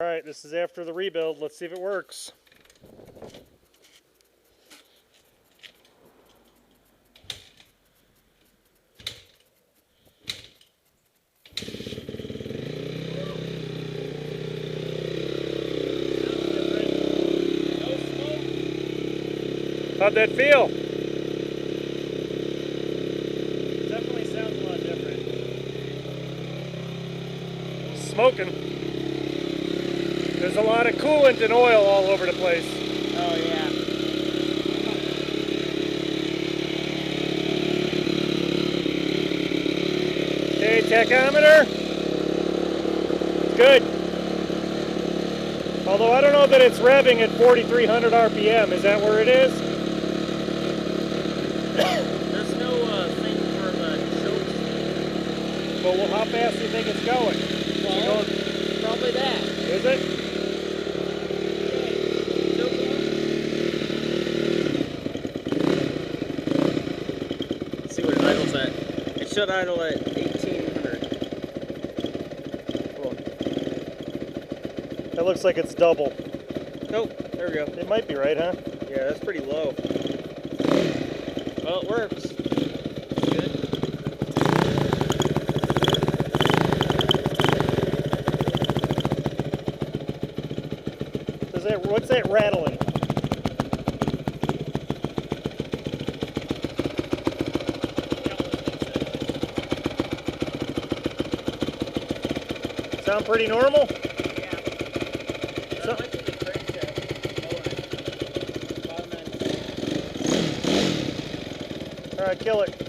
Alright, this is after the rebuild. Let's see if it works. How'd that feel? Definitely sounds a lot different. Smoking. There's a lot of coolant and oil all over the place. Oh yeah. Okay, tachometer. Good. Although I don't know that it's revving at 4,300 RPM. Is that where it is? There's no thing for the choke. Well, how fast do you think it's going? Well, probably that. Is it? Let's see what it idles at. It should idle at 1,800. Cool. That looks like it's double. Nope, there we go. It might be right, huh? Yeah, that's pretty low. Well, it works. Good. What's that rattling? Sound pretty normal? Yeah. So, That might be the crankshaft. Bottom end. Alright, kill it.